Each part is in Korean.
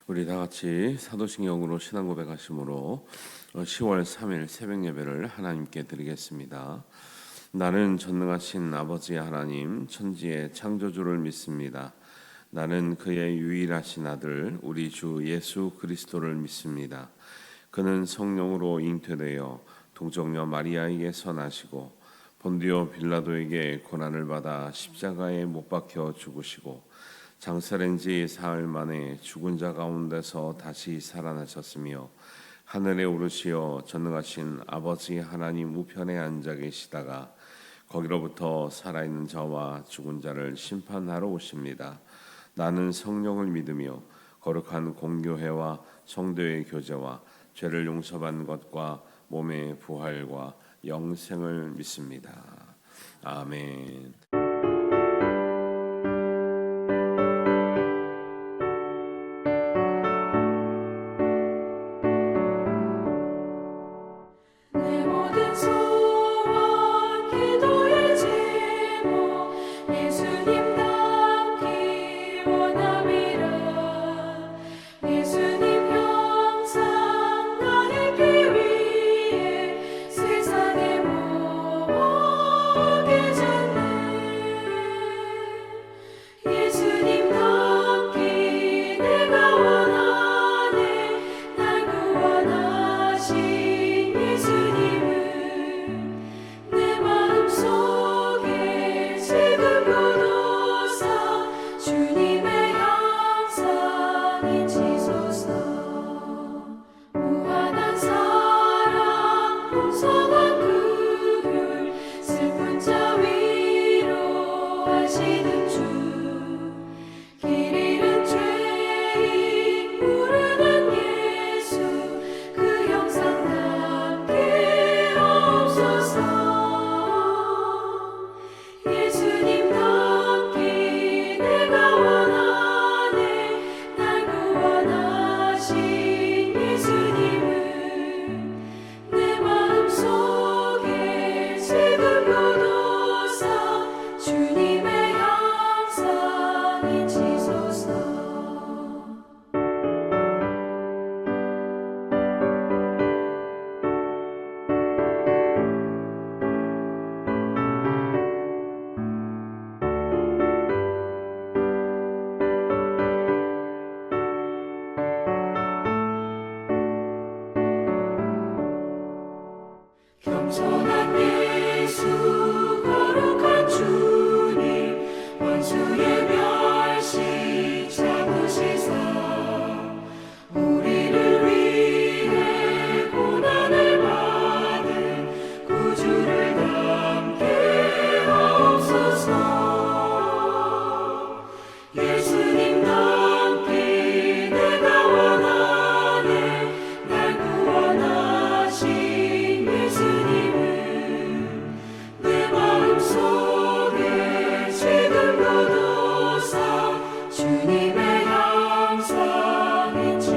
우리 다 같이 사도신경으로 신앙 고백하심으로 10월 3일 새벽 예배를 하나님께 드리겠습니다. 나는 전능하신 아버지 하나님 천지의 창조주를 믿습니다. 나는 그의 유일하신 아들 우리 주 예수 그리스도를 믿습니다. 그는 성령으로 잉태되어 동정녀 마리아에게서 나시고 본디오 빌라도에게 고난을 받아 십자가에 못 박혀 죽으시고 장사된 지 사흘 만에 죽은 자 가운데서 다시 살아나셨으며 하늘에 오르시어 전능하신 아버지 하나님 우편에 앉아 계시다가 거기로부터 살아있는 자와 죽은 자를 심판하러 오십니다. 나는 성령을 믿으며 거룩한 공교회와 성도의 교제와 죄를 용서받는 것과 몸의 부활과 영생을 믿습니다. 아멘. 내 모든 소원 기도의 제목 예수님 닮기 원함이라. 예수님 형상 나에게 위해 세상의 모험하기 전에 예수님 닮기 내가 원하네. 날 구원하신 예수님은 내 마음속에 지금도 사 주님의 형상이지소서. 무한한 사랑 풍성한 긍휼 슬픈 자 위로하시는 주. 길 잃은 죄인 부르는 예수 그 형상 닮게 하옵소서. 예수님 닮기 내가 원하네. 날 구원하신 예수님은 내 마음속에 지금도 사 주님의 형상이지소서. 겸손한 예수 거룩한 주님 원수의 멸시 참으시사 우리를 위해 고난을 받은 구주를 닮게 하옵소서. 예수님 닮기 내가 원하네. 날 구원하신 예수님은 내 마음속에 지금도 사 주님의 형상이지소서.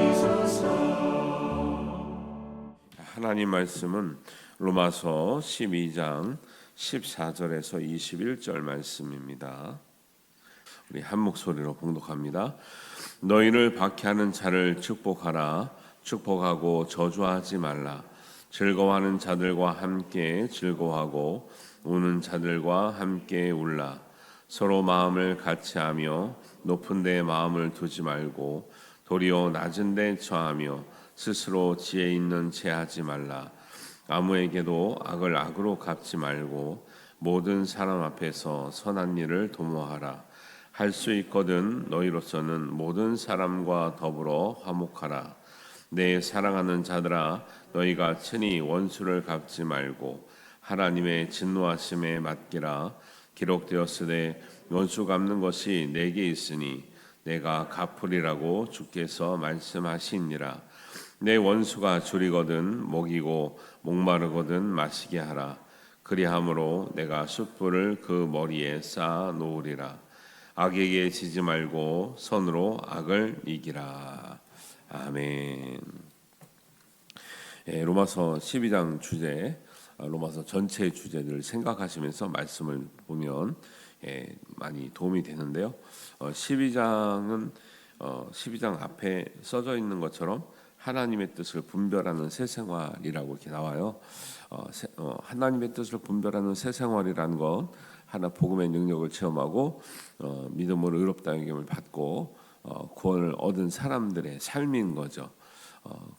하나님 말씀은 로마서 12장 14절에서 21절 말씀입니다. 우리 한 목소리로 봉독합니다. 너희를 박해하는 자를 축복하라. 축복하고 저주하지 말라. 즐거워하는 자들과 함께 즐거워하고 우는 자들과 함께 울라. 서로 마음을 같이하며 높은 데 마음을 두지 말고 도리어 낮은 데 처하며 스스로 지혜 있는 체하지 말라. 아무에게도 악을 악으로 갚지 말고 모든 사람 앞에서 선한 일을 도모하라. 할 수 있거든 너희로서는 모든 사람과 더불어 화목하라. 내 사랑하는 자들아 너희가 친히 원수를 갚지 말고 하나님의 진노하심에 맡기라. 기록되었으되 원수 갚는 것이 내게 있으니 내가 갚으리라고 주께서 말씀하시니라. 내 원수가 줄이거든 먹이고 목마르거든 마시게 하라. 그리함으로 내가 숯불을 그 머리에 쌓아 놓으리라. 악에게 지지 말고 선으로 악을 이기라. 아멘. 로마서 12장 주제, 로마서 전체 주제를 생각하시면서 말씀을 보면 많이 도움이 되는데요. 12장은 12장 앞에 써져 있는 것처럼 하나님의 뜻을 분별하는 새 생활이라고 이렇게 나와요. 하나님의 뜻을 분별하는 새 생활이라는 건 하나 복음의 능력을 체험하고 믿음으로 의롭다 여김을 받고 구원을 얻은 사람들의 삶인 거죠.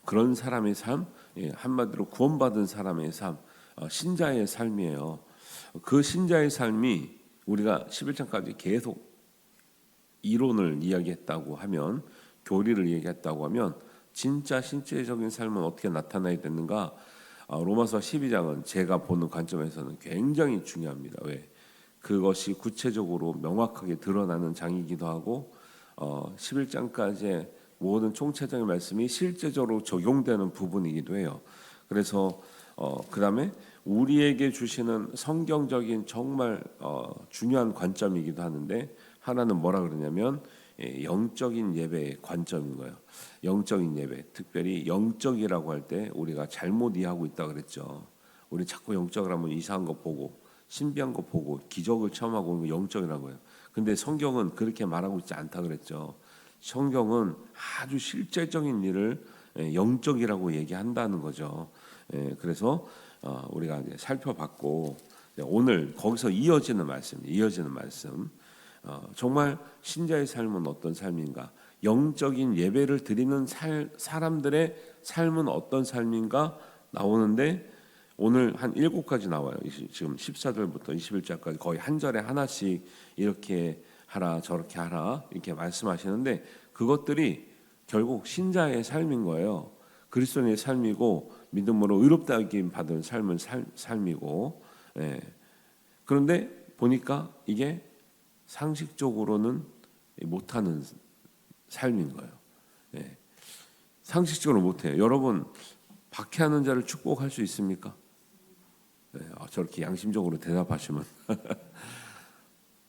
그런 사람의 삶, 한마디로 구원받은 사람의 삶, 신자의 삶이에요. 그 신자의 삶이 우리가 11장까지 계속 이론을 이야기했다고 하면, 교리를 얘기했다고 하면 진짜 신체적인 삶은 어떻게 나타나야 되는가? 로마서 12장은 제가 보는 관점에서는 굉장히 중요합니다. 왜? 그것이 구체적으로 명확하게 드러나는 장이기도 하고 11장까지의 모든 총체적인 말씀이 실제적으로 적용되는 부분이기도 해요. 그래서 그 다음에 우리에게 주시는 성경적인 정말 중요한 관점이기도 하는데, 하나는 뭐라 그러냐면 영적인 예배의 관점인 거예요. 영적인 예배, 특별히 영적이라고 할 때 우리가 잘못 이해하고 있다 그랬죠. 우리 자꾸 영적을 하면 이상한 거 보고 신비한 거 보고 기적을 체험하고 오는 거 영적이라고 해요. 근데 성경은 그렇게 말하고 있지 않다 그랬죠. 성경은 아주 실제적인 일을 영적이라고 얘기한다는 거죠. 그래서 우리가 이제 살펴봤고, 오늘 거기서 이어지는 말씀, 정말 신자의 삶은 어떤 삶인가? 영적인 예배를 드리는 사람들의 삶은 어떤 삶인가 나오는데, 오늘 한 7가지 나와요. 지금 14절부터 21절까지 거의 한 절에 하나씩 이렇게 하라 저렇게 하라 이렇게 말씀하시는데, 그것들이 결국 신자의 삶인 거예요. 그리스도인의 삶이고 믿음으로 의롭다 여김 받은 삶은 삶이고, 그런데 보니까 이게 상식적으로는 못하는 삶인 거예요. 상식적으로 못해요. 여러분, 박해하는 자를 축복할 수 있습니까? 저렇게 양심적으로 대답하시면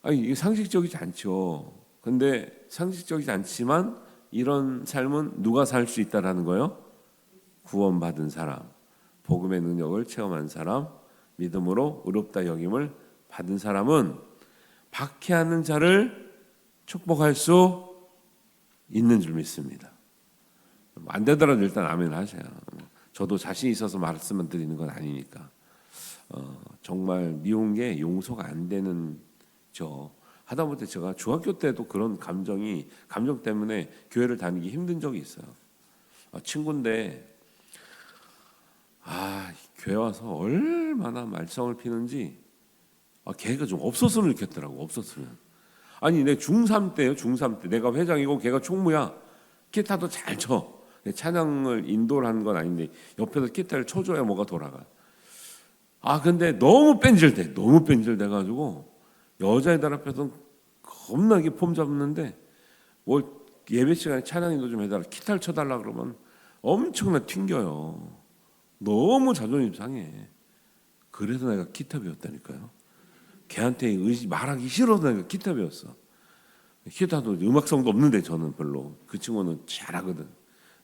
아니, 이게 상식적이지 않죠. 근데 상식적이지 않지만 이런 삶은 누가 살 수 있다라는 거예요? 구원받은 사람, 복음의 능력을 체험한 사람, 믿음으로 의롭다 여김을 받은 사람은 박해하는 자를 축복할 수 있는 줄 믿습니다. 안 되더라도 일단 아멘 하세요. 저도 자신 있어서 말씀을 드리는 건 아니니까. 정말 미운 게 용서가 안 되는 하다못해 제가 중학교 때도 그런 감정 때문에 교회를 다니기 힘든 적이 있어요. 친구인데 교회 와서 얼마나 말썽을 피는지 걔가 좀 없었으면 좋겠더라고. 없었으면. 아니, 내 중3 때요. 중3 때 내가 회장이고 걔가 총무야. 기타도 잘 쳐. 찬양을 인도를 하는 건 아닌데 옆에서 기타를 쳐줘야 뭐가 돌아가. 근데 너무 뺀질돼가지고 여자애들 앞에서 겁나게 폼 잡는데 뭘 예배 시간에 찬양 인도 좀 해달라, 기타를 쳐달라 그러면 엄청나 튕겨요. 너무 자존심 상해. 그래서 내가 기타 배웠다니까요. 걔한테 말하기 싫어서 내가 기타 배웠어. 기타도 음악성도 없는데 저는 별로. 그 친구는 잘하거든.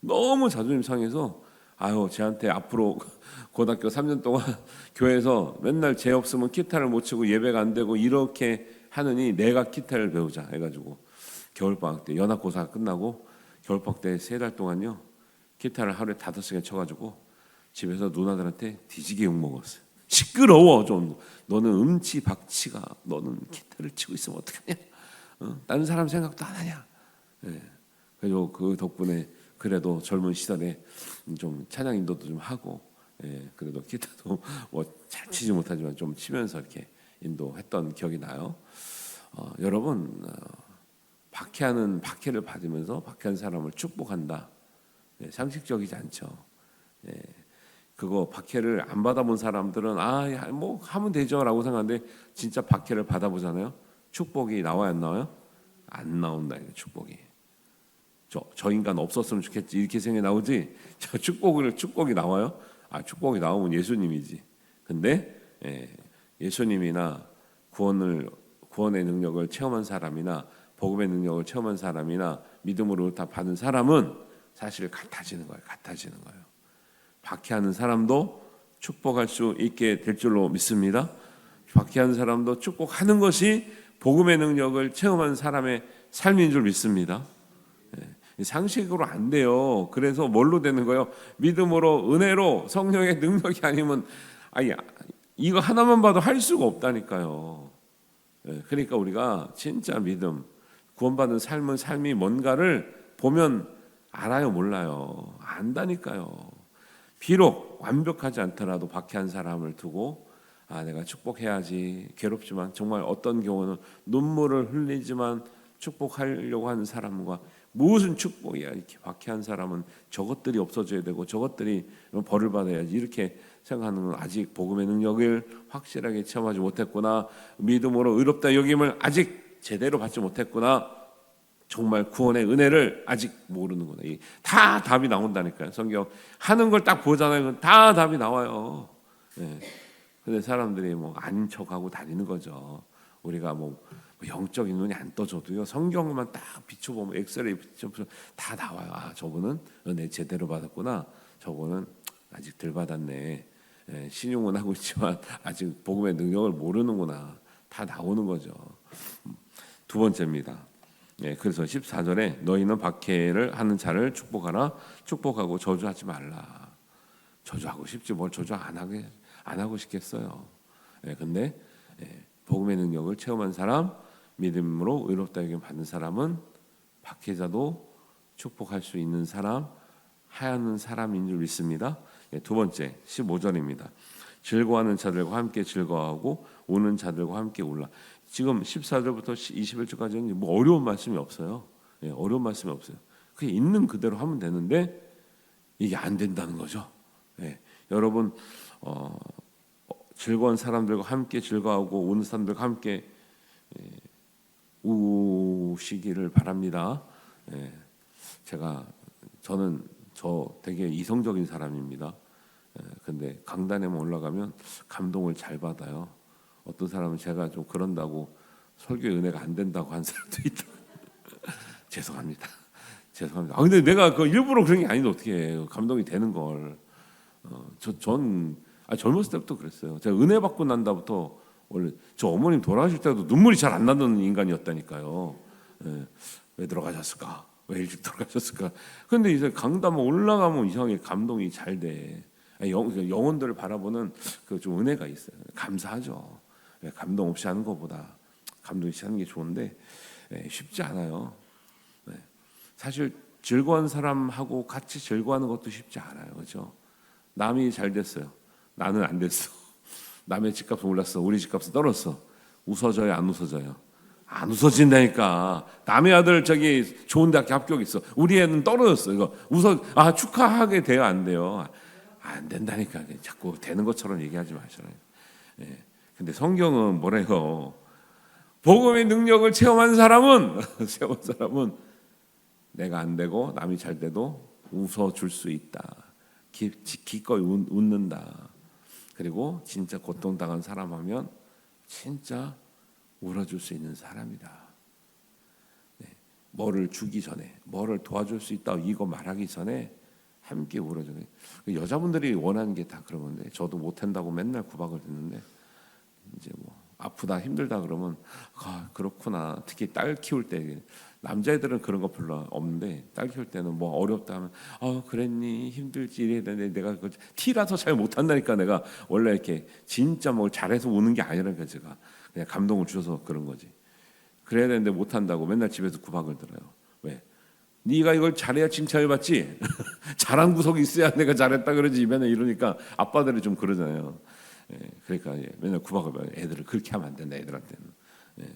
너무 자존심 상해서 쟤한테 앞으로 고등학교 3년 동안 교회에서 맨날 쟤 없으면 기타를 못 치고 예배가 안 되고 이렇게 하느니 내가 기타를 배우자 해가지고 겨울방학 때 연합고사가 끝나고 겨울방학 때 3달 동안요 기타를 하루에 5시간 쳐가지고 집에서 누나들한테 뒤지게 욕먹었어요. 시끄러워 좀. 너는 음치 박치가 너는 기타를 치고 있으면 어떡하냐. 다른 사람 생각도 안 하냐. 그래서 그 덕분에 그래도 젊은 시절에 좀 찬양 인도도 좀 하고, 그래도 기타도 뭐 잘 치지 못하지만 좀 치면서 이렇게 인도했던 기억이 나요. 여러분, 박해를 받으면서 박해한 사람을 축복한다. 상식적이지 않죠. 그거 박해를 안 받아본 사람들은 뭐 하면 되죠라고 생각하는데 진짜 박해를 받아보잖아요. 축복이 나와요, 안 나와요? 안 나온다 이거 축복이. 저 인간 없었으면 좋겠지 이렇게 생각이 나오지. 축복이 나와요? 축복이 나오면 예수님이지. 근데 예수님이나 구원의 능력을 체험한 사람이나 복음의 능력을 체험한 사람이나 믿음으로 다 받은 사람은 사실 같아지는 거예요. 박해하는 사람도 축복할 수 있게 될 줄로 믿습니다. 박해하는 사람도 축복하는 것이 복음의 능력을 체험한 사람의 삶인 줄 믿습니다. 상식으로 안 돼요. 그래서 뭘로 되는 거예요? 믿음으로, 은혜로, 성령의 능력이 아니면 아니 이거 하나만 봐도 할 수가 없다니까요. 그러니까 우리가 진짜 믿음, 구원받은 삶이 뭔가를 보면 알아요, 몰라요? 안다니까요. 비록 완벽하지 않더라도 박해한 사람을 두고 내가 축복해야지, 괴롭지만 정말 어떤 경우는 눈물을 흘리지만 축복하려고 하는 사람과 무슨 축복이야, 이렇게 박해한 사람은 저것들이 없어져야 되고 저것들이 벌을 받아야지, 이렇게 생각하는 건 아직 복음의 능력을 확실하게 체험하지 못했구나, 믿음으로 의롭다 여김을 아직 제대로 받지 못했구나, 정말 구원의 은혜를 아직 모르는구나. 다 답이 나온다니까요. 성경 하는 걸 딱 보잖아요. 다 답이 나와요. 근데 사람들이 뭐 아닌 척하고 다니는 거죠. 우리가 뭐 영적인 눈이 안 떠져도요, 성경만 딱 비춰보면, 엑스레이 비춰보면 다 나와요. 저분은 은혜 제대로 받았구나, 저분은 아직 덜 받았네, 신용은 하고 있지만 아직 복음의 능력을 모르는구나, 다 나오는 거죠. 두 번째입니다. 그래서 14절에 너희는 박해를 하는 자를 축복하라, 축복하고 저주하지 말라. 저주하고 싶지 뭘 저주 안 하고 싶겠어요. 근데 복음의 능력을 체험한 사람, 믿음으로 의롭다 여김 받는 사람은 박해자도 축복할 수 있는 사람, 하는 사람인 줄 믿습니다. 두 번째 15절입니다. 즐거워하는 자들과 함께 즐거워하고 우는 자들과 함께 울라. 지금 14절부터 21절까지는 뭐 어려운 말씀이 없어요. 어려운 말씀이 없어요. 그게 있는 그대로 하면 되는데 이게 안 된다는 거죠. 여러분 즐거운 사람들과 함께 즐거워하고 우는 사람들과 함께 우시기를 바랍니다. 저는 되게 이성적인 사람입니다. 근데 강단에만 올라가면 감동을 잘 받아요. 어떤 사람은 제가 좀 그런다고 설교의 은혜가 안 된다고 한 사람도 있더라고요. 죄송합니다. 근데 내가 그 일부러 그런 게 아닌데 어떻게 해요? 감동이 되는 걸. 젊었을 때부터 그랬어요. 제가 은혜 받고 난 다음부터 원래 저 어머님 돌아가실 때도 눈물이 잘 안 나는 인간이었다니까요. 왜 돌아가셨을까? 왜 일찍 돌아가셨을까? 근데 이제 강단 올라가면 이상하게 감동이 잘 돼. 영혼들을 바라보는 그 좀 은혜가 있어요. 감사하죠. 감동 없이 하는 것보다 감동 있이 하는 게 좋은데 쉽지 않아요. 사실 즐거운 사람하고 같이 즐거워하는 것도 쉽지 않아요. 그렇죠? 남이 잘 됐어요. 나는 안 됐어. 남의 집값은 올랐어. 우리 집값은 떨어졌어. 웃어져요, 안 웃어져요? 안 웃어진다니까. 남의 아들 저기 좋은 대학교 합격했어. 우리 애는 떨어졌어. 이거 축하하게 돼요, 안 돼요? 안 된다니까. 자꾸 되는 것처럼 얘기하지 마시라요. 근데 성경은 뭐래요? 복음의 능력을 체험한 사람은 내가 안 되고 남이 잘 돼도 웃어줄 수 있다. 기꺼이 웃는다. 그리고 진짜 고통당한 사람 하면 진짜 울어줄 수 있는 사람이다. 뭐를 주기 전에, 뭐를 도와줄 수 있다 이거 말하기 전에 함께 울어줘요. 여자분들이 원하는 게 다 그런 건데, 저도 못한다고 맨날 구박을 듣는데, 이제 뭐 아프다 힘들다 그러면 그렇구나. 특히 딸 키울 때 남자애들은 그런 거 별로 없는데, 딸 키울 때는 뭐 어렵다 하면 그랬니 힘들지 이래야 되는데, 내가 그 티라서 잘 못한다니까. 내가 원래 이렇게 진짜 뭘 잘해서 우는 게 아니라니까. 제가 그냥 감동을 주셔서 그런 거지. 그래야 되는데 못한다고 맨날 집에서 구박을 들어요. 왜? 네가 이걸 잘해야 칭찬을 받지. 잘한 구석이 있어야 내가 잘했다 그러지. 맨날 이러니까 아빠들이 좀 그러잖아요. 그러니까 맨날 구박을 받아요. 애들을 그렇게 하면 안 된다, 애들한테는.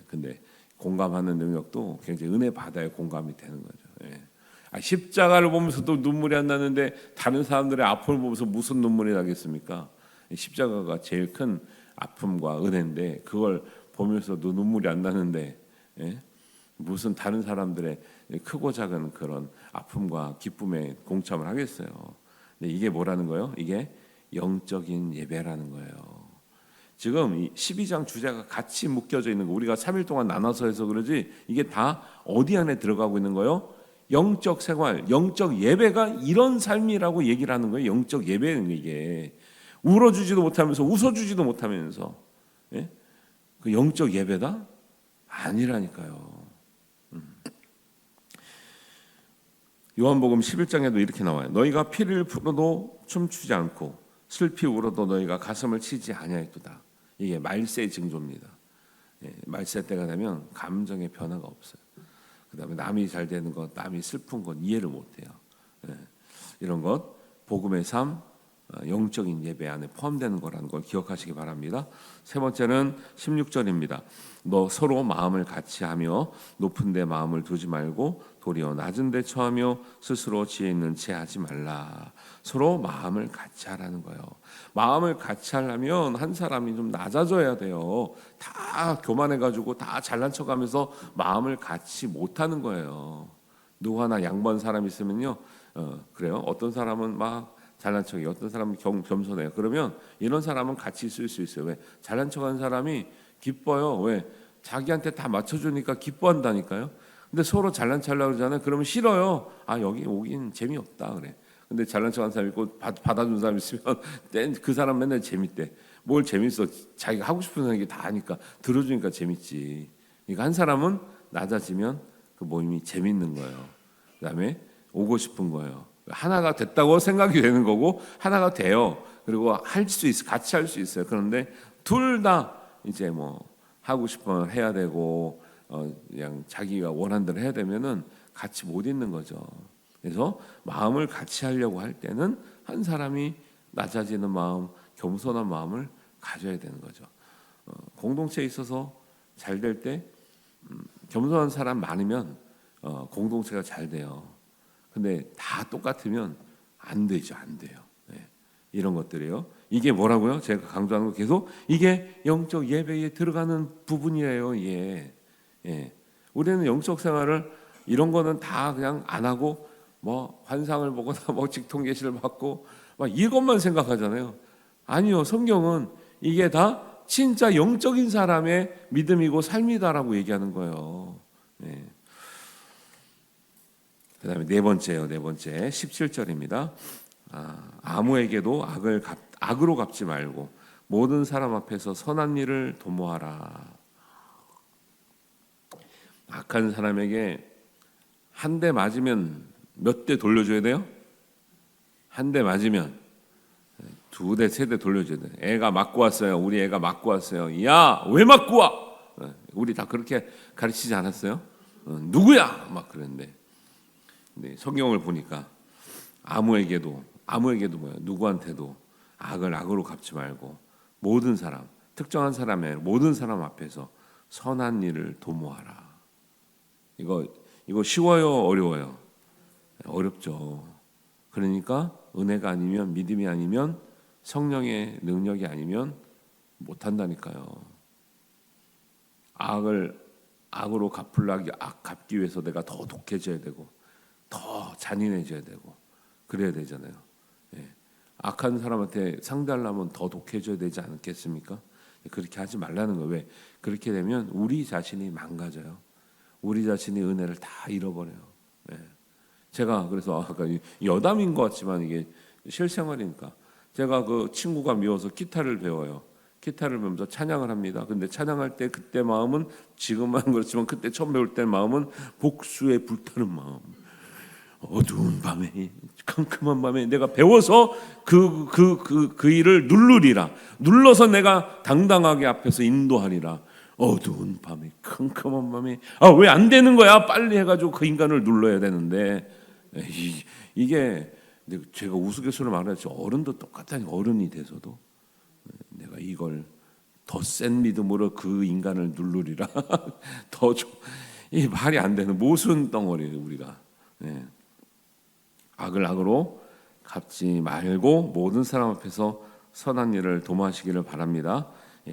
근데 공감하는 능력도 굉장히 은혜 받아야 공감이 되는 거죠. 십자가를 보면서도 눈물이 안 나는데 다른 사람들의 아픔을 보면서 무슨 눈물이 나겠습니까? 십자가가 제일 큰 아픔과 은혜인데 그걸 보면서도 눈물이 안 나는데 무슨 다른 사람들의 크고 작은 그런 아픔과 기쁨에 공참을 하겠어요. 근데 이게 뭐라는 거예요? 이게 영적인 예배라는 거예요. 지금 이 12장 주제가 같이 묶여져 있는 거, 우리가 3일 동안 나눠서 해서 그러지 이게 다 어디 안에 들어가고 있는 거예요? 영적 생활, 영적 예배가 이런 삶이라고 얘기를 하는 거예요. 영적 예배는 이게 울어주지도 못하면서 웃어주지도 못하면서 그 영적 예배다? 아니라니까요. 요한복음 11장에도 이렇게 나와요. 너희가 피를 풀어도 춤추지 않고 슬피 울어도 너희가 가슴을 치지 아니하였도다. 이게 말세의 징조입니다. 말세 때가 되면 감정의 변화가 없어요. 그다음에 남이 잘 되는 것, 남이 슬픈 것 이해를 못해요. 이런 것 복음의 삶, 영적인 예배 안에 포함되는 거라는 걸 기억하시기 바랍니다. 세 번째는 16절입니다. 너 서로 마음을 같이 하며 높은 데 마음을 두지 말고 도리어 낮은 데 처하며 스스로 지혜 있는 채 하지 말라. 서로 마음을 같이 하라는 거예요. 마음을 같이 하려면 한 사람이 좀 낮아져야 돼요. 다 교만해가지고 다 잘난 척하면서 마음을 같이 못하는 거예요. 누구 하나 양보한 사람 있으면요, 그래요. 어떤 사람은 막 잘난 척이, 어떤 사람은 겸손해요. 그러면 이런 사람은 같이 있을 수 있어요. 왜? 잘난 척하는 사람이 기뻐요. 왜? 자기한테 다 맞춰주니까 기뻐한다니까요. 근데 서로 잘난 척하려고 그러잖아요. 그러면 싫어요. 아, 여기 오긴 재미없다 그래. 근데 잘난 척하는 사람 있고 받아준 사람 있으면 그 사람 맨날 재밌대. 뭘 재밌어? 자기가 하고 싶은 얘기 다 하니까 들어주니까 재밌지. 그러니까 한 사람은 낮아지면 그 모임이 재밌는 거예요. 그다음에 오고 싶은 거예요. 하나가 됐다고 생각이 되는 거고 하나가 돼요. 그리고 할 수 있어, 같이 할 수 있어요. 그런데 둘 다 이제 뭐 하고 싶은 걸 해야 되고 그냥 자기가 원하는 대로 해야 되면은 같이 못 있는 거죠. 그래서 마음을 같이 하려고 할 때는 한 사람이 낮아지는 마음, 겸손한 마음을 가져야 되는 거죠. 공동체에 있어서 잘 될 때 겸손한 사람 많으면 공동체가 잘 돼요. 근데 다 똑같으면 안 되죠, 안 돼요. 이런 것들이요. 이게 뭐라고요? 제가 강조하는 거 계속 이게 영적 예배에 들어가는 부분이에요. 예. 우리는 영적 생활을 이런 거는 다 그냥 안 하고 뭐 환상을 보거나 뭐 직통 계시를 받고 막 이것만 생각하잖아요. 아니요, 성경은 이게 다 진짜 영적인 사람의 믿음이고 삶이다라고 얘기하는 거예요. 그다음에 네 번째 17절입니다. 아무에게도 악으로 갚지 말고 모든 사람 앞에서 선한 일을 도모하라. 악한 사람에게 한 대 맞으면 몇 대 돌려줘야 돼요? 한 대 맞으면 두 대, 세 대 돌려줘야 돼요. 애가 맞고 왔어요. 우리 애가 맞고 왔어요. 야, 왜 맞고 와? 우리 다 그렇게 가르치지 않았어요? 누구야? 막 그랬는데. 네, 성경을 보니까 아무에게도 뭐예요? 누구한테도 악을 악으로 갚지 말고 모든 사람, 특정한 사람의 모든 사람 앞에서 선한 일을 도모하라. 이거 쉬워요, 어려워요? 어렵죠. 그러니까 은혜가 아니면, 믿음이 아니면, 성령의 능력이 아니면 못 한다니까요. 악으로 갚기 위해서 내가 더 독해져야 되고 더 잔인해져야 되고 그래야 되잖아요. 악한 사람한테 상대하려면 더 독해져야 되지 않겠습니까? 그렇게 하지 말라는 거예요. 왜? 그렇게 되면 우리 자신이 망가져요. 우리 자신이 은혜를 다 잃어버려요. 제가 그래서 아까 여담인 것 같지만 이게 실생활이니까 제가 그 친구가 미워서 기타를 배워요. 기타를 배우면서 찬양을 합니다. 근데 찬양할 때 그때 마음은 지금은 그렇지만 그때 처음 배울 때 마음은 복수에 불타는 마음. 어두운 밤에, 캄캄한 밤에 내가 배워서 그 일을 누르리라. 눌러서 내가 당당하게 앞에서 인도하리라. 어두운 밤에, 캄캄한 밤에, 왜 안 되는 거야? 빨리 해가지고 그 인간을 눌러야 되는데 이게 제가 우스갯소리를 말하지 어른도 똑같다니. 어른이 돼서도 내가 이걸 더 센 믿음으로 그 인간을 누르리라. 더 좀 이 말이 안 되는 모순 덩어리예요 우리가. 악을 악으로 갚지 말고 모든 사람 앞에서 선한 일을 도모하시기를 바랍니다.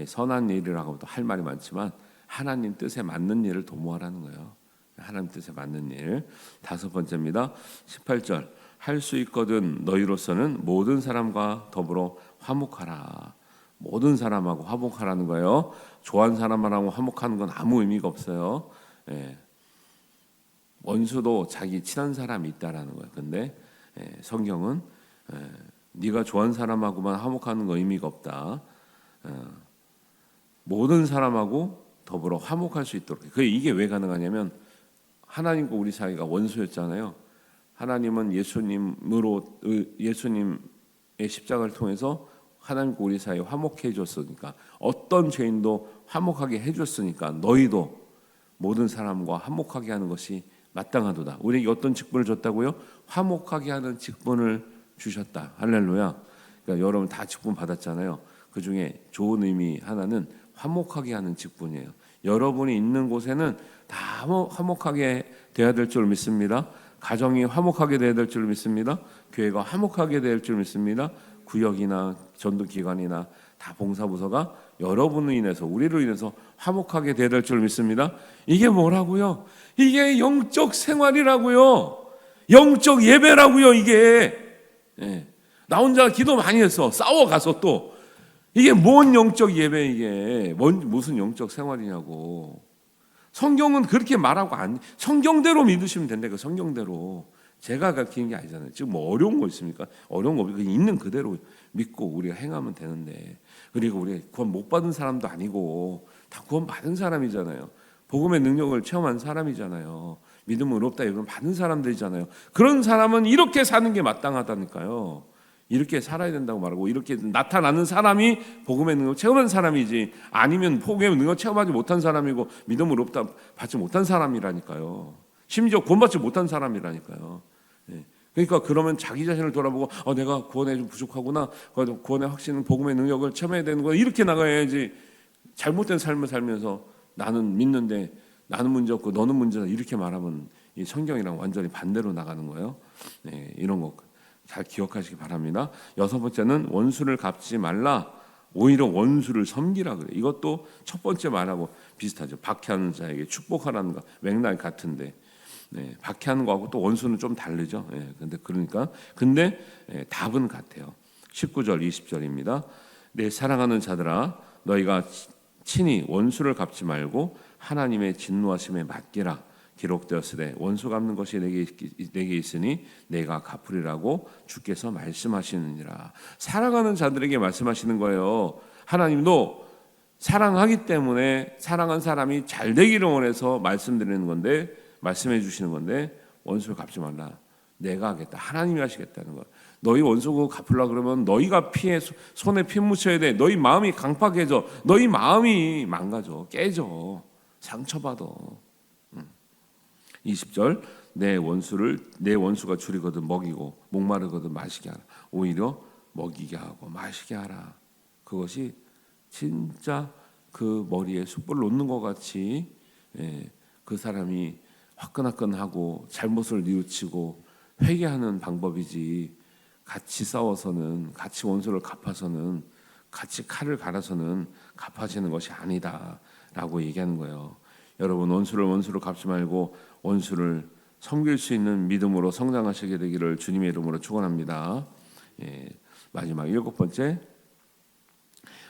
선한 일이라고 또 할 말이 많지만 하나님 뜻에 맞는 일을 도모하라는 거예요. 하나님 뜻에 맞는 일. 다섯 번째입니다. 18절 할 수 있거든 너희로서는 모든 사람과 더불어 화목하라. 모든 사람하고 화목하라는 거예요. 좋아하는 사람하고 화목하는 건 아무 의미가 없어요. 원수도 자기 친한 사람이 있다라는 거예요. 근데 성경은 네가 좋아하는 사람하고만 화목하는 거 의미가 없다. 모든 사람하고 더불어 화목할 수 있도록. 이게 왜 가능하냐면 하나님과 우리 사이가 원수였잖아요. 하나님은 예수님의 십자가를 통해서 하나님과 우리 사이에 화목해 줬으니까, 어떤 죄인도 화목하게 해줬으니까 너희도 모든 사람과 화목하게 하는 것이 마땅하도다. 우리에게 어떤 직분을 줬다고요? 화목하게 하는 직분을 주셨다. 할렐루야. 그러니까 여러분 다 직분 받았잖아요. 그 중에 좋은 의미 하나는 화목하게 하는 직분이에요. 여러분이 있는 곳에는 다 화목하게 돼야 될 줄 믿습니다. 가정이 화목하게 돼야 될 줄 믿습니다. 교회가 화목하게 될 줄 믿습니다. 구역이나 전도기관이나 다 봉사부서가 여러분으로 인해서, 우리로 인해서 화목하게 돼야 될 줄 믿습니다. 이게 뭐라고요? 이게 영적 생활이라고요. 영적 예배라고요. 이게 나 혼자 기도 많이 했어. 싸워가서 또 이게 뭔 영적 예배, 이게 무슨 영적 생활이냐고. 성경은 그렇게 말하고 성경대로 믿으시면 된다. 그 성경대로. 제가 가르치는 게 아니잖아요. 지금 뭐 어려운 거 있습니까? 어려운 거 없고 있는 그대로 믿고 우리가 행하면 되는데, 그리고 우리 구원 못 받은 사람도 아니고 다 구원 받은 사람이잖아요. 복음의 능력을 체험한 사람이잖아요. 믿음은 의롭다 이건 받은 사람들이잖아요. 그런 사람은 이렇게 사는 게 마땅하다니까요. 이렇게 살아야 된다고 말하고, 이렇게 나타나는 사람이 복음의 능력을 체험한 사람이지, 아니면 복음의 능력을 체험하지 못한 사람이고 믿음을 의롭다 받지 못한 사람이라니까요. 심지어 구원받지 못한 사람이라니까요. 그러니까 그러면 자기 자신을 돌아보고 내가 구원에 좀 부족하구나, 구원의 확신은 복음의 능력을 체험해야 되는 거야, 이렇게 나가야지. 잘못된 삶을 살면서 나는 믿는데 나는 문제 없고 너는 문제다 이렇게 말하면 이 성경이랑 완전히 반대로 나가는 거예요. 이런 거 잘 기억하시기 바랍니다. 6번째는 원수를 갚지 말라, 오히려 원수를 섬기라 그래. 이것도 첫 번째 말하고 비슷하죠. 박해하는 자에게 축복하라는 거 맥락이 같은데, 박해하는 거하고 또 원수는 좀 다르죠. 근데 답은 같아요. 19절 20절입니다. 내 사랑하는 자들아, 너희가 친히 원수를 갚지 말고 하나님의 진노하심에 맡기라. 기록되었으되 원수 갚는 것이 내게 있으니 내가 갚으리라고 주께서 말씀하시느니라. 사랑하는 자들에게 말씀하시는 거예요. 하나님도 사랑하기 때문에 사랑한 사람이 잘 되기를 원해서 말씀드리는 건데, 말씀해 주시는 건데, 원수를 갚지 말라. 내가 하겠다. 하나님이 하시겠다는 거예요. 너희 원수 갚으려고 그러면 너희가 손에 피 묻혀야 돼. 너희 마음이 강팍해져. 너희 마음이 망가져. 깨져. 상처받아. 20절 내 원수가 줄이거든 먹이고 목마르거든 마시게 하라. 오히려 먹이게 하고 마시게 하라. 그것이 진짜 그 머리에 숯불 놓는 것 같이 그 사람이 화끈화끈하고 잘못을 뉘우치고 회개하는 방법이지, 같이 싸워서는, 같이 원수를 갚아서는, 같이 칼을 갈아서는 갚아지는 것이 아니다라고 얘기하는 거예요. 여러분, 원수를 갚지 말고 원수를 섬길 수 있는 믿음으로 성장하시게 되기를 주님의 이름으로 축원합니다. 마지막 7번째,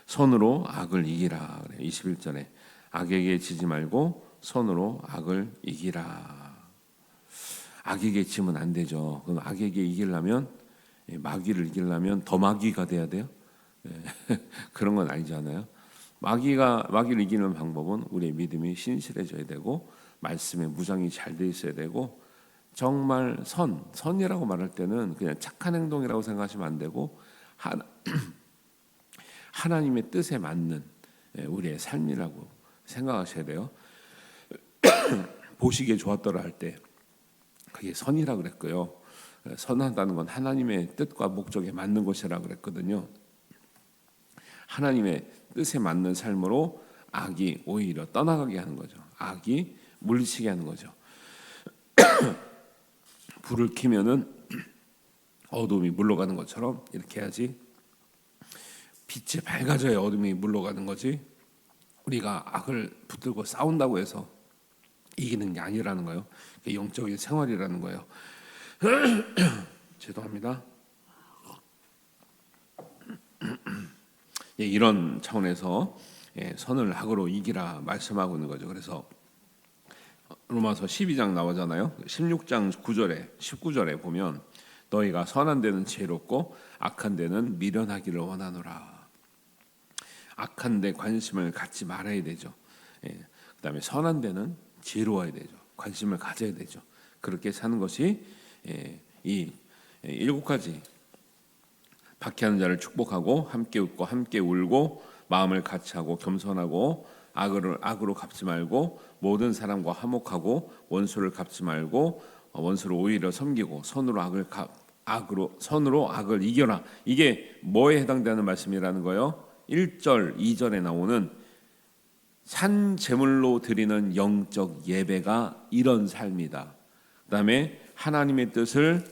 손으로 악을 이기라. 21절에 악에게 지지 말고 손으로 악을 이기라. 악에게 지면 안 되죠. 그럼 악에게 이기려면, 마귀를 이기려면 더 마귀가 돼야 돼요? 그런 건 아니잖아요. 마귀를 이기는 방법은 우리의 믿음이 신실해져야 되고, 말씀에 무장이 잘 돼 있어야 되고, 정말 선이라고 말할 때는 그냥 착한 행동이라고 생각하시면 안 되고, 하나님의 뜻에 맞는 우리의 삶이라고 생각하셔야 돼요. 보시기에 좋았더라 할 때 그게 선이라고 그랬고요. 선하다는 건 하나님의 뜻과 목적에 맞는 것이라고 그랬거든요. 하나님의 뜻에 맞는 삶으로 악이 오히려 떠나가게 하는 거죠. 악이 물리치게 하는 거죠. 불을 켜면은 어둠이 물러가는 것처럼 이렇게 해야지 빛이 밝아져야 어둠이 물러가는 거지, 우리가 악을 붙들고 싸운다고 해서 이기는 게 아니라는 거예요. 그게 영적인 생활이라는 거예요. 죄송합니다. 이런 차원에서 선을 악으로 이기라 말씀하고 있는 거죠. 그래서 로마서 12장 나오잖아요. 16장 19절에 보면 너희가 선한 데는 지혜롭고 악한 데는 미련하기를 원하노라. 악한 데 관심을 갖지 말아야 되죠. 그다음에 선한 데는 지혜로워야 되죠. 관심을 가져야 되죠. 그렇게 사는 것이 이 7가지 박해하는 자를 축복하고 함께 웃고 함께 울고 마음을 같이하고 겸손하고 악으로 갚지 말고 모든 사람과 화목하고 원수를 갚지 말고 원수를 오히려 섬기고 선으로 악을 이겨라. 이게 뭐에 해당되는 말씀이라는 거예요? 1절, 2절에 나오는 산 제물로 드리는 영적 예배가 이런 삶이다. 그다음에 하나님의 뜻을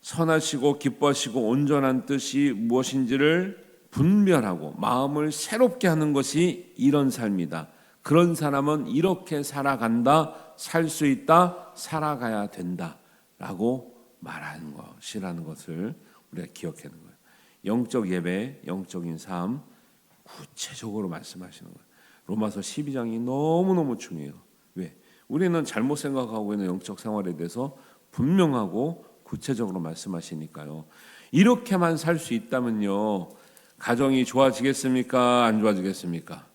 선하시고 기뻐하시고 온전한 뜻이 무엇인지를 분별하고 마음을 새롭게 하는 것이 이런 삶이다. 그런 사람은 이렇게 살아간다, 살 수 있다, 살아가야 된다라고 말하는 것이라는 것을 우리가 기억하는 거예요. 영적 예배, 영적인 삶 구체적으로 말씀하시는 거예요. 로마서 12장이 너무너무 중요해요. 왜? 우리는 잘못 생각하고 있는 영적 생활에 대해서 분명하고 구체적으로 말씀하시니까요. 이렇게만 살 수 있다면요, 가정이 좋아지겠습니까? 안 좋아지겠습니까?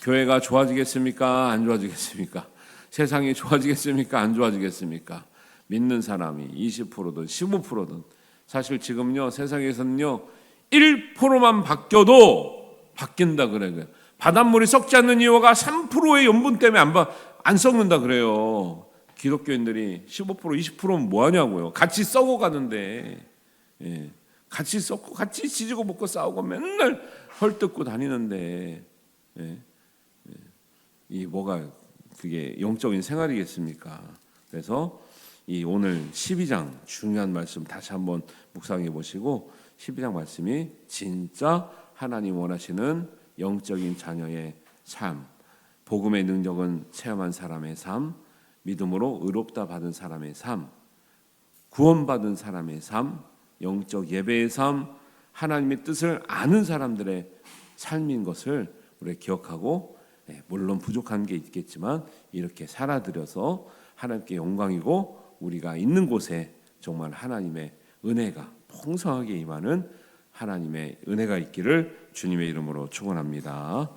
교회가 좋아지겠습니까? 안 좋아지겠습니까? 세상이 좋아지겠습니까? 안 좋아지겠습니까? 믿는 사람이 20%든 15%든 사실 지금요 세상에서는요 1%만 바뀌어도 바뀐다 그래요. 바닷물이 썩지 않는 이유가 3%의 염분 때문에 안 썩는다 그래요. 기독교인들이 15% 20%면 뭐 하냐고요. 같이 썩어가는데, 같이 썩고 같이 지지고 볶고 싸우고 맨날 헐뜯고 다니는데, 이 뭐가 그게 영적인 생활이겠습니까? 그래서 이 오늘 12장 중요한 말씀 다시 한번 묵상해 보시고, 12장 말씀이 진짜 하나님 원하시는 영적인 자녀의 삶, 복음의 능력은 체험한 사람의 삶, 믿음으로 의롭다 받은 사람의 삶, 구원받은 사람의 삶, 영적 예배의 삶, 하나님의 뜻을 아는 사람들의 삶인 것을 우리가 기억하고, 물론 부족한 게 있겠지만 이렇게 살아들여서 하나님께 영광이고 우리가 있는 곳에 정말 하나님의 은혜가 풍성하게 임하는 하나님의 은혜가 있기를 주님의 이름으로 축원합니다.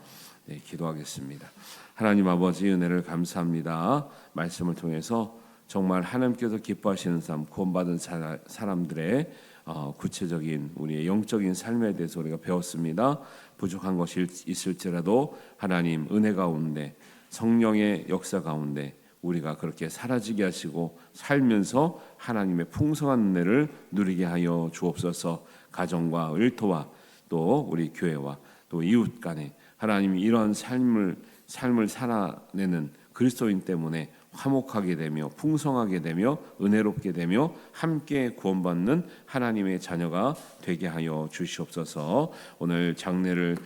기도하겠습니다. 하나님 아버지 은혜를 감사합니다. 말씀을 통해서 정말 하나님께서 기뻐하시는 삶, 구원받은 사람들의 구체적인 우리의 영적인 삶에 대해서 우리가 배웠습니다. 부족한 것이 있을지라도 하나님 은혜 가운데 성령의 역사 가운데 우리가 그렇게 사라지게 하시고 살면서 하나님의 풍성한 은혜를 누리게 하여 주옵소서. 가정과 일터와 또 우리 교회와 또 이웃 간에 하나님이 이러한 삶을 살아내는 그리스도인 때문에 화목하게 되며 풍성하게 되며 은혜롭게 되며 함께 구원받는 하나님의 자녀가 되게 하여 주시옵소서. 오늘 장례를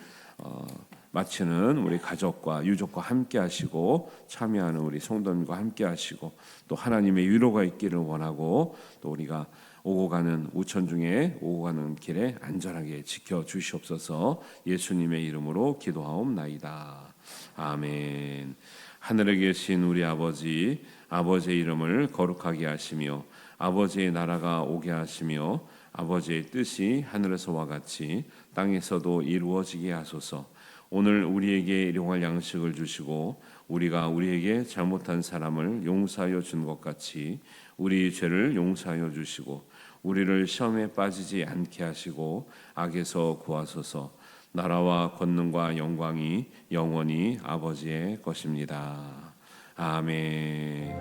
마치는 우리 가족과 유족과 함께 하시고 참여하는 우리 성도님과 함께 하시고 또 하나님의 위로가 있기를 원하고 또 우리가 오고 가는 우천 중에 오고 가는 길에 안전하게 지켜 주시옵소서. 예수님의 이름으로 기도하옵나이다. 아멘. 하늘에 계신 우리 아버지, 아버지의 이름을 거룩하게 하시며 아버지의 나라가 오게 하시며 아버지의 뜻이 하늘에서와 같이 땅에서도 이루어지게 하소서. 오늘 우리에게 일용할 양식을 주시고 우리가 우리에게 잘못한 사람을 용서하여 준 것 같이 우리 죄를 용서하여 주시고 우리를 시험에 빠지지 않게 하시고 악에서 구하소서. 나라와 권능과 영광이 영원히 아버지의 것입니다. 아멘.